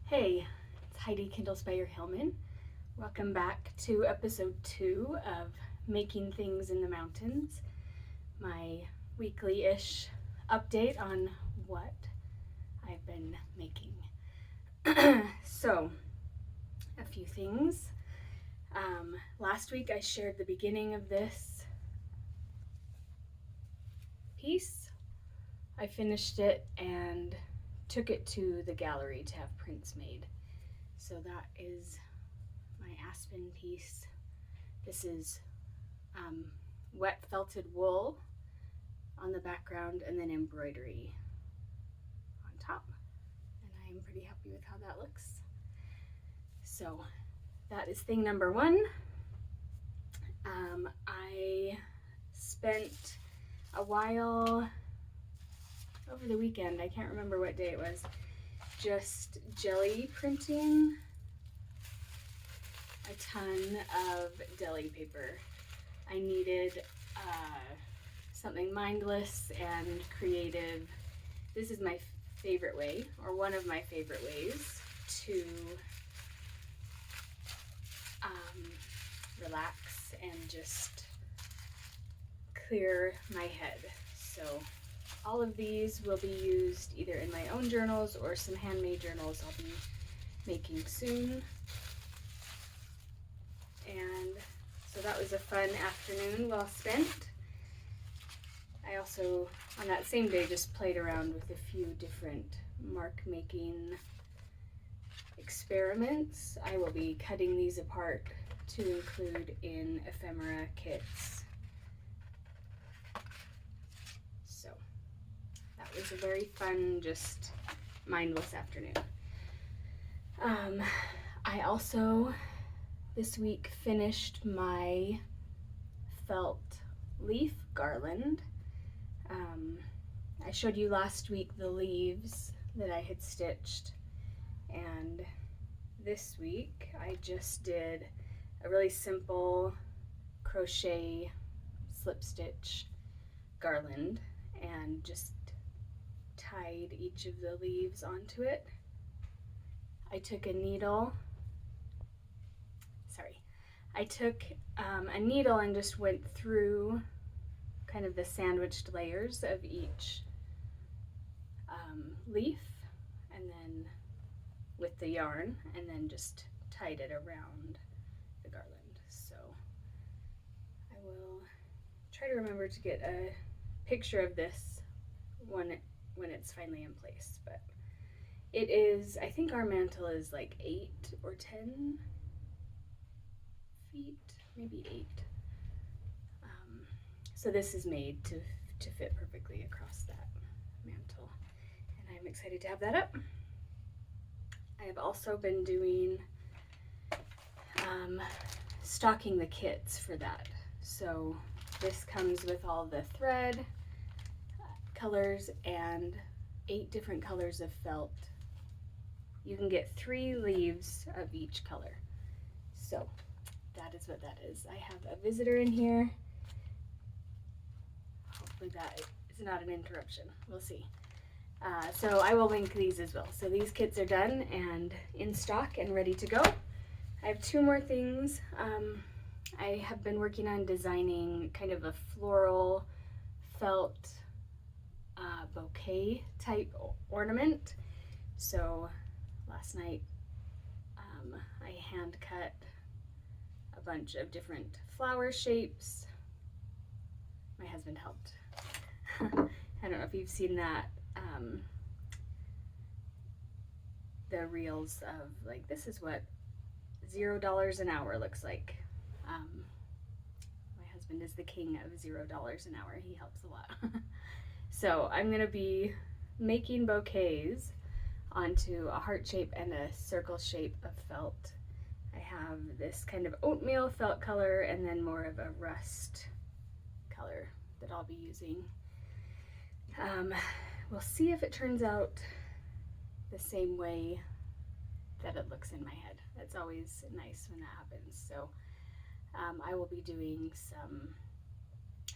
Hey, it's Heidi Kindlespire-Hillman. Welcome back to episode 2 of Making Things in the Mountains, my weekly-ish update on what I've been making. So, a few things. Last week I shared the beginning of this piece. I finished it and took it to the gallery to have prints made. So that is my aspen piece. This is wet felted wool on the background and then embroidery on top. And I am pretty happy with how that looks. So that is thing number 1. I spent a while over the weekend, I can't remember what day it was, just jelly printing a ton of deli paper. I needed something mindless and creative. This is my favorite way, or one of my favorite ways, to relax and just clear my head. So all of these will be used either in my own journals or some handmade journals I'll be making soon. And so that was a fun afternoon, well spent. I also, on that same day, just played around with a few different mark making experiments. I will be cutting these apart to include in ephemera kits. So that was a very fun, just mindless afternoon. I also this week finished my felt leaf garland. I showed you last week the leaves that I had stitched, and this week I just did a really simple crochet slip stitch garland and just tied each of the leaves onto it. I took a needle a needle and just went through kind of the sandwiched layers of each leaf, and then with the yarn, and then just tied it around the garland. So I will try to remember to get a picture of this when it's finally in place. But it is, I think our mantle is like 8 or 10 feet, maybe 8. So this is made to fit perfectly across that mantle, and I'm excited to have that up. I have also been doing stocking the kits for that. So this comes with all the thread colors and 8 different colors of felt. You can get 3 leaves of each color. So that is what that is. I have a visitor in here. Hopefully that is not an interruption. We'll see. So I will link these as well. So these kits are done and in stock and ready to go. I have 2 more things. I have been working on designing kind of a floral felt bouquet type ornament. So last night I hand cut a bunch of different flower shapes. My husband helped. I don't know if you've seen that, the reels of like, this is what $0 an hour looks like. My husband is the king of $0 an hour. He helps a lot. So I'm gonna be making bouquets onto a heart shape and a circle shape of felt. I have this kind of oatmeal felt color and then more of a rust color that I'll be using. We'll see if it turns out the same way that it looks in my head. That's always nice when that happens. So I will be doing some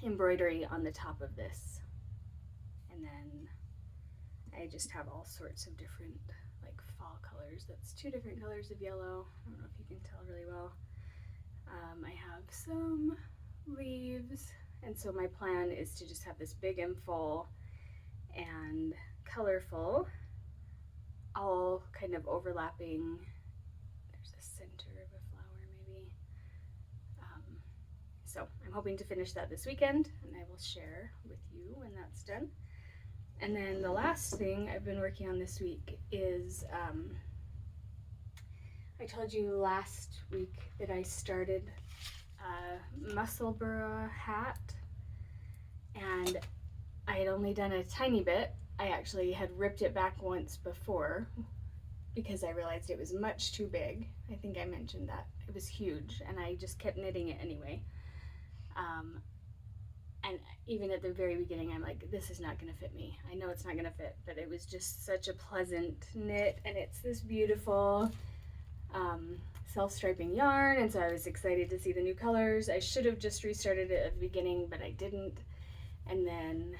embroidery on the top of this, and then I just have all sorts of different like fall colors that's 2 different colors of yellow. I don't know if you can tell really well. I have some leaves, and so my plan is to just have this big and full and colorful, all kind of overlapping. There's a center of a flower maybe. So I'm hoping to finish that this weekend, and I will share with you when that's done. And then the last thing I've been working on this week is, I told you last week that I started a Musselburgh hat, and I had only done a tiny bit. I actually had ripped it back once before because I realized it was much too big. I think I mentioned that. It was huge, and I just kept knitting it anyway. And even at the very beginning, I'm like, this is not gonna fit me. I know it's not gonna fit, but it was just such a pleasant knit, and it's this beautiful self-striping yarn, and so I was excited to see the new colors. I should have just restarted it at the beginning, but I didn't. And then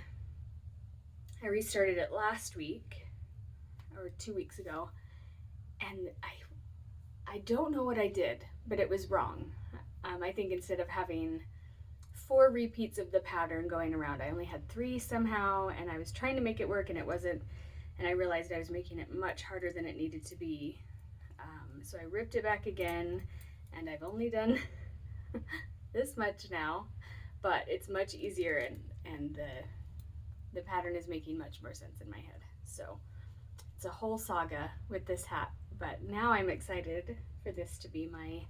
I restarted it last week, or 2 weeks ago, and I don't know what I did, but it was wrong. I think instead of having 4 repeats of the pattern going around, I only had 3 somehow, and I was trying to make it work and it wasn't, and I realized I was making it much harder than it needed to be. So I ripped it back again, and I've only done this much now, but it's much easier, and the pattern is making much more sense in my head. So it's a whole saga with this hat, but now I'm excited for this to be my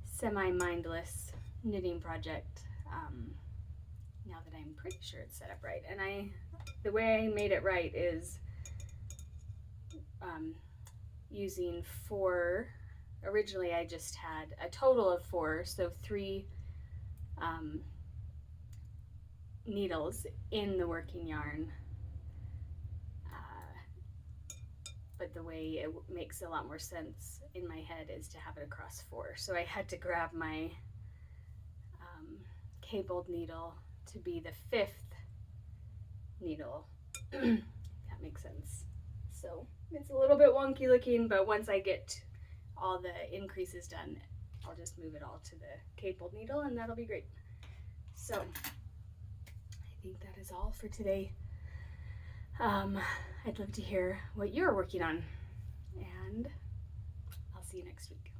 semi-mindless knitting project, now that I'm pretty sure it's set up right. And the way I made it right is using 4. Originally I just had a total of 4, so 3 needles in the working yarn, but the way it makes a lot more sense in my head is to have it across 4. So I had to grab my cabled needle to be the 5th needle, if that makes sense. So it's a little bit wonky looking, but once I get all the increases done, I'll just move it all to the cabled needle, and that'll be great. So I think that is all for today. I'd love to hear what you're working on, and I'll see you next week.